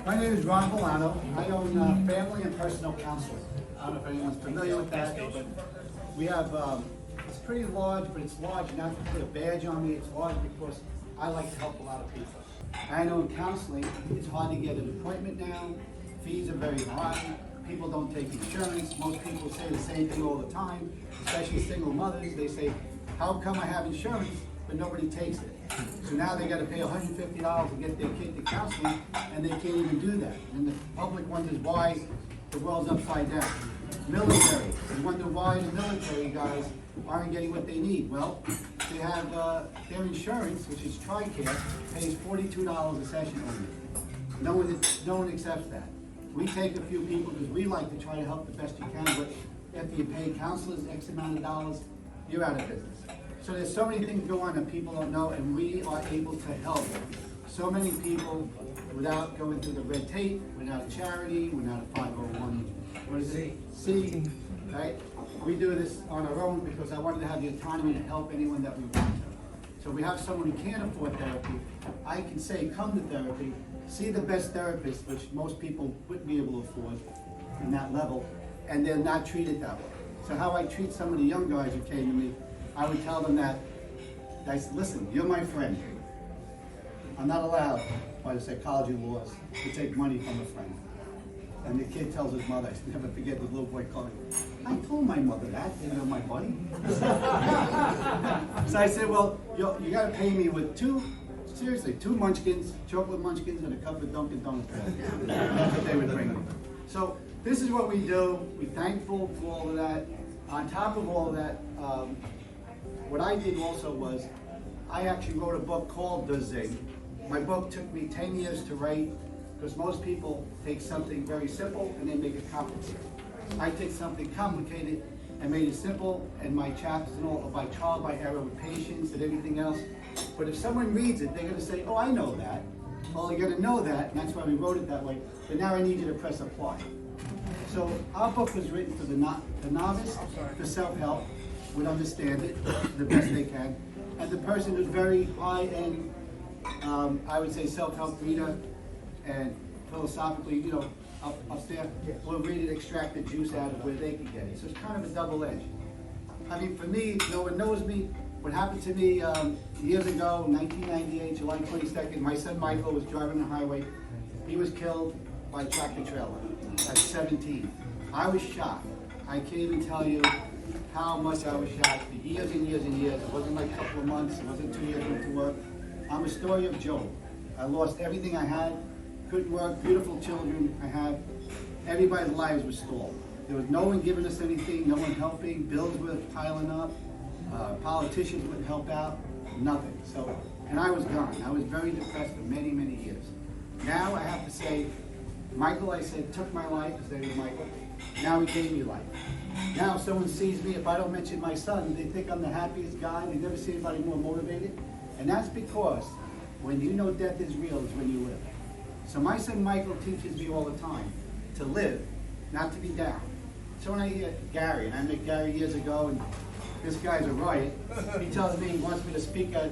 My name is Ron Villano. I own Family and Personal Counseling. I don't know if anyone's familiar with that, but we have, it's pretty large, but it's large not to put a badge on me. It's large because I like to help a lot of people. I know in counseling, it's hard to get an appointment now. Fees are very high. People don't take insurance. Most people say the same thing all the time, especially single mothers. They say, how come I have insurance, but nobody takes it? So now they got to pay $150 to get their kid to counseling, and they can't even do that. And the public wonders why the world's upside down. Military, they wonder why the military guys aren't getting what they need. Well, they have their insurance, which is TRICARE, pays $42 a session only. No one accepts that. We take a few people because we like to try to help the best you can, but after you pay counselors X amount of dollars, you're out of business. So there's so many things go on that people don't know, and we are able to help so many people without going through the red tape, without a charity, without a 501, what is it? C, right? We do this on our own because I wanted to have the autonomy to help anyone that we want to. So we have someone who can't afford therapy. I can say, come to therapy, see the best therapist, which most people wouldn't be able to afford in that level, and they're not treated that way. So how I treat some of the young guys who came to me, I would tell them that, I said, listen, you're my friend. I'm not allowed by the psychology laws to take money from a friend. And the kid tells his mother, I never forget this little boy calling, I told my mother that, you're my buddy. So I said, well, you gotta pay me with two munchkins, chocolate munchkins, and a cup of Dunkin' Donuts. That's what they would bring me. So this is what we do. We're thankful for all of that. On top of all of that, what I did also was, I actually wrote a book called The Zing. My book took me 10 years to write because most people take something very simple and they make it complicated. I take something complicated and made it simple, and my chapters and all are by trial, by error, with patience and everything else. But if someone reads it, they're going to say, oh, I know that. Well, you're going to know that, and that's why we wrote it that way. But now I need you to press apply. So our book was written for the novice, for self-help, would understand it the best they can. And the person who's very high-end, I would say self-help reader, and philosophically, up there, will read it, extract the juice out of where they can get it. So it's kind of a double edge. I mean, for me, no one knows me. What happened to me years ago, 1998, July 22nd, my son Michael was driving the highway. He was killed by a tractor trailer at 17. I was shocked. I can't even tell you how much I was shocked for years and years and years. It wasn't like a couple of months, it wasn't 2 years went to work. I'm a story of Job. I lost everything I had, couldn't work, beautiful children I had. Everybody's lives were stalled. There was no one giving us anything, no one helping, bills were piling up, politicians wouldn't help out, nothing. So, and I was gone. I was very depressed for many, many years. Now I have to say, Michael, I said, took my life, his name was Michael. Now he gave me life. Now if someone sees me, if I don't mention my son, they think I'm the happiest guy. They never see anybody more motivated. And that's because when you know death is real, is when you live. So my son Michael teaches me all the time to live, not to be down. So when I hear Gary, and I met Gary years ago, and this guy's a riot, he tells me he wants me to speak at a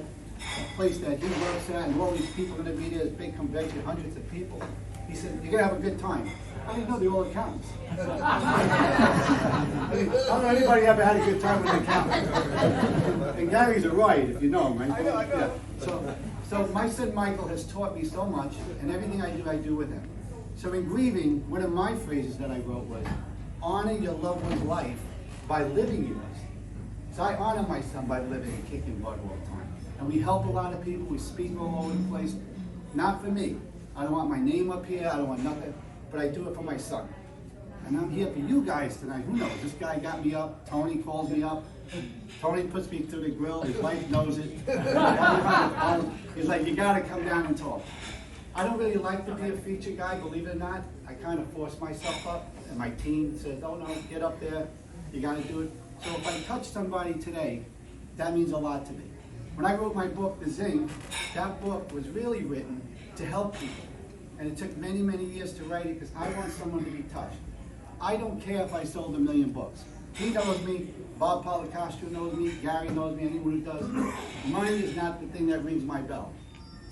place that he works at, and all these people are going to be there, this big convention, hundreds of people. He said, you're going to have a good time. I didn't know they're all accountants. I don't know anybody ever had a good time with an accountant. And Gary's a riot, if you know him, right? I know. Yeah. So my son Michael has taught me so much, and everything I do with him. So in grieving, one of my phrases that I wrote was, honor your loved one's life by living yours. So I honor my son by living and kicking butt all the time. And we help a lot of people, we speak all over the place. Not for me. I don't want my name up here, I don't want nothing, but I do it for my son. And I'm here for you guys tonight. Who knows? This guy got me up, Tony calls me up. Tony puts me through the grill, his wife knows it. He's like, you gotta come down and talk. I don't really like to be a feature guy, believe it or not. I kind of force myself up, and my team says, oh no, get up there, you gotta do it. So if I touch somebody today, that means a lot to me. When I wrote my book, The Zing, that book was really written to help people. And it took many, many years to write it because I want someone to be touched. I don't care if I sold 1 million books. He knows me, Bob Policastro knows me, Gary knows me, anyone who does. Money is not the thing that rings my bell.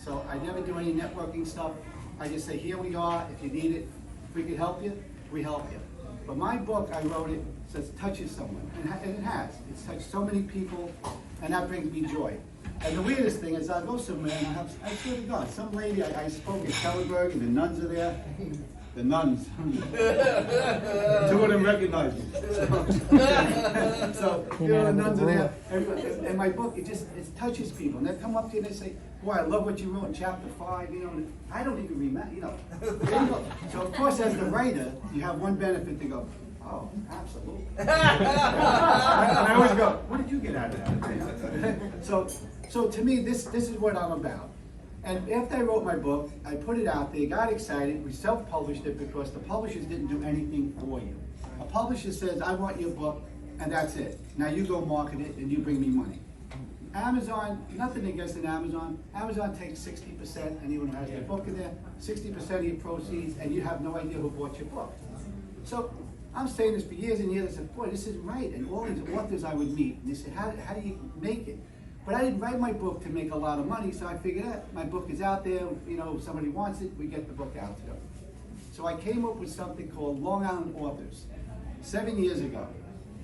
So I never do any networking stuff. I just say, here we are, if you need it, if we can help you, we help you. But my book, I wrote it, says touches someone, and it has. It's touched so many people, and that brings me joy. And the weirdest thing is I go somewhere and I swear to God, some lady, I spoke at Kellenberg and the nuns are there. The nuns. Two of them recognize me. So the nuns are there. And my book, it touches people. And they come up to you and they say, boy, I love what you wrote in chapter 5. I don't even remember, So of course, as the writer, you have one benefit to go, oh, absolutely. And I always go, what did you get out of that? So to me, this is what I'm about. And after I wrote my book, I put it out there, got excited, we self-published it because the publishers didn't do anything for you. A publisher says, I want your book, and that's it. Now you go market it and you bring me money. Amazon, nothing against an Amazon. Amazon takes 60%, anyone who has their book in there, 60% of your proceeds, and you have no idea who bought your book. So I'm saying this for years and years. I said, boy, this isn't right. And all these authors I would meet, and they said, how do you make it? But I didn't write my book to make a lot of money, so I figured out my book is out there, if somebody wants it, we get the book out to them. So I came up with something called Long Island Authors 7 years ago.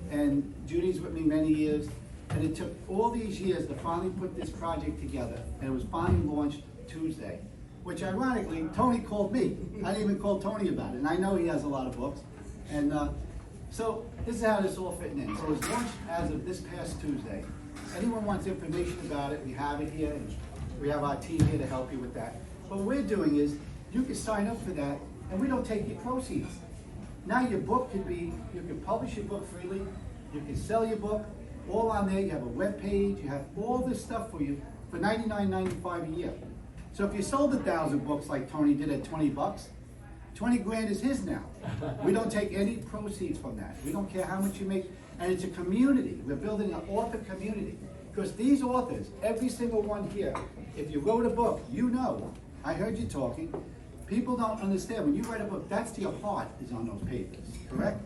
And Judy's with me many years, and it took all these years to finally put this project together, and it was finally launched Tuesday, which ironically, Tony called me. I didn't even call Tony about it, and I know he has a lot of books. And so this is how this all fitting in. So it was launched as of this past Tuesday. Anyone wants information about it, we have it here, and we have our team here to help you with that. But what we're doing is, you can sign up for that, and we don't take your proceeds. Now your book could be, you can publish your book freely, you can sell your book, all on there, you have a web page, you have all this stuff for you for $99.95 a year. So if you sold 1,000 books like Tony did at 20 bucks, 20 grand is his now. We don't take any proceeds from that. We don't care how much you make. And it's a community. We're building an author community. Because these authors, every single one here, if you wrote a book, I heard you talking, people don't understand. When you write a book, that's your heart is on those papers, correct?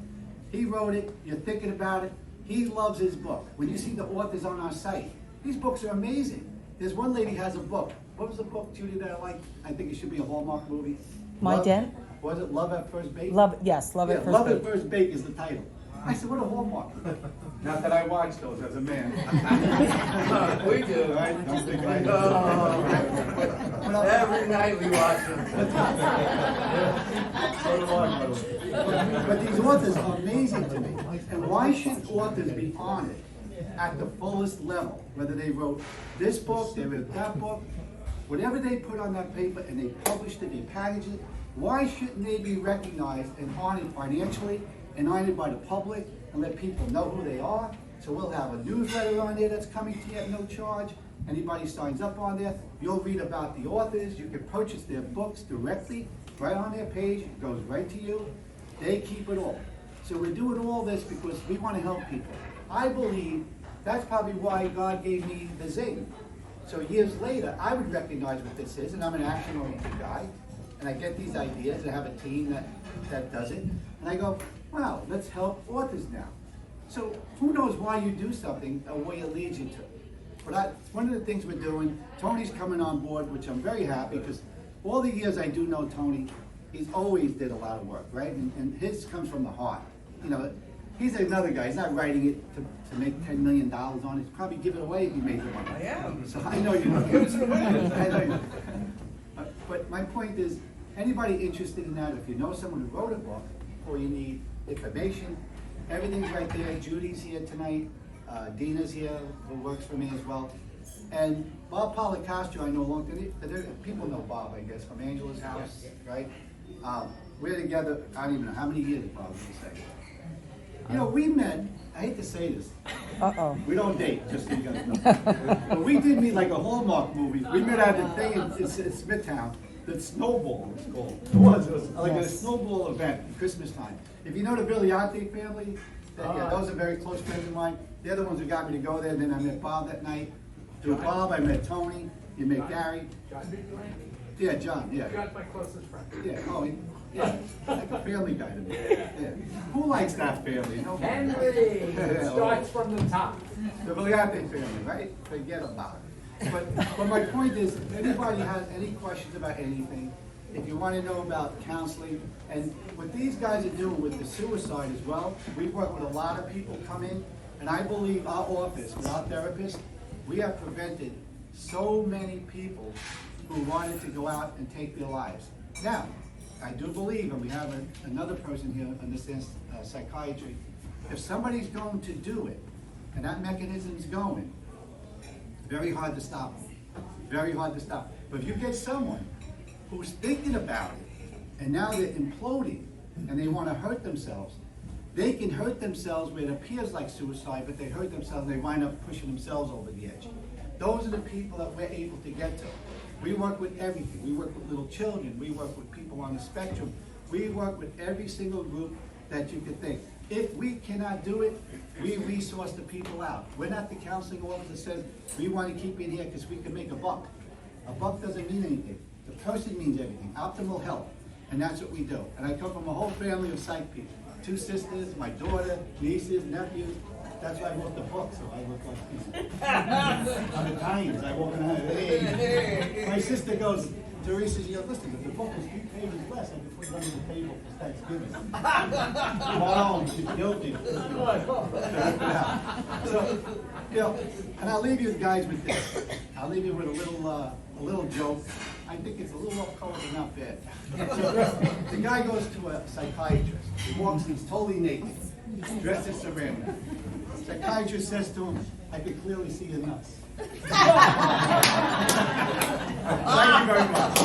He wrote it, you're thinking about it, he loves his book. When you see the authors on our site, these books are amazing. There's one lady who has a book. What was the book, Judy, that I like? I think it should be a Hallmark movie. My Den? Was it Love at First Bake? Love at First Bake. Love at First Bake is the title. I said, what a Hallmark. Not that I watch those as a man. We do. Right? Don't think I do. Every night we watch them. But these authors are amazing to me. And why should authors be honored at the fullest level? Whether they wrote this book, they wrote that book, whatever they put on that paper and they published it, they packaged it, why shouldn't they be recognized and honored financially and honored by the public and let people know who they are? So we'll have a newsletter on there that's coming to you at no charge. Anybody signs up on there, you'll read about the authors. You can purchase their books directly, right on their page. It goes right to you. They keep it all. So we're doing all this because we want to help people. I believe that's probably why God gave me the zing. So years later, I would recognize what this is, and I'm an action-oriented guy, and I get these ideas, and I have a team that does it, and I go, wow, let's help authors now. So who knows why you do something or where it leads you to. But one of the things we're doing, Tony's coming on board, which I'm very happy, because all the years I do know Tony, he's always did a lot of work, right? And his comes from the heart. He's another guy, he's not writing it to make $10 million on it, he'd probably give it away if he made the money. I am. So I know you know. Give it away. I know you know. But my point is, anybody interested in that, if you know someone who wrote a book, or you need information, everything's right there. Judy's here tonight, Dina's here, who works for me as well. And Bob Policastro, I know a long time, people know Bob, I guess, from Angela's house, right? We're together, I don't even know how many years, Bob, would you say? We met, I hate to say this. Uh-oh. We don't date, just so you guys know. But we did meet like a Hallmark movie. We met at the thing in Smithtown, the Snowball was called. It was like a snowball event, Christmas time. If you know the Villano family, those are very close friends of mine. They're the ones who got me to go there. Then I met Bob that night. Through Bob, I met Tony. You met Gary. Yeah, John, yeah. John's my closest friend. Yeah, yeah, like a family guy to me. Yeah. Who likes that family? Nobody. Henry! It starts from the top. The Villano family, right? Forget about it. But my point is, if anybody has any questions about anything, if you want to know about counseling, and what these guys are doing with the suicide as well, we work with a lot of people come in, and I believe our office, with our therapists, we have prevented so many people who wanted to go out and take their lives. Now, I do believe, and we have another person here who understands psychiatry, if somebody's going to do it, and that mechanism's going, very hard to stop them. Very hard to stop. But if you get someone who's thinking about it, and now they're imploding, and they want to hurt themselves, they can hurt themselves where it appears like suicide, but they hurt themselves and they wind up pushing themselves over the edge. Those are the people that we're able to get to. We work with everything. We work with little children. We work with people on the spectrum. We work with every single group that you could think. If we cannot do it, we resource the people out. We're not the counseling office that says, we want to keep you in here because we can make a buck. A buck doesn't mean anything. The person means everything. Optimal health. And that's what we do. And I come from a whole family of psych people. 2 sisters, my daughter, nieces, nephews. That's why I wrote the book, so I look like this. I'm Italian, I walk around. Hey. My sister goes, Teresa, she goes, listen, if the book was 3 pages less, I could put it under the table for Thanksgiving. Wow, she's guilty. So, you know, and I'll leave you guys with this. I'll leave you with a little joke. I think it's a little off color, but not bad. So, the guy goes to a psychiatrist. He walks and he's totally naked, dressed as ceramic. Psychiatrist says to him, I can clearly see your nuts. Thank you very much.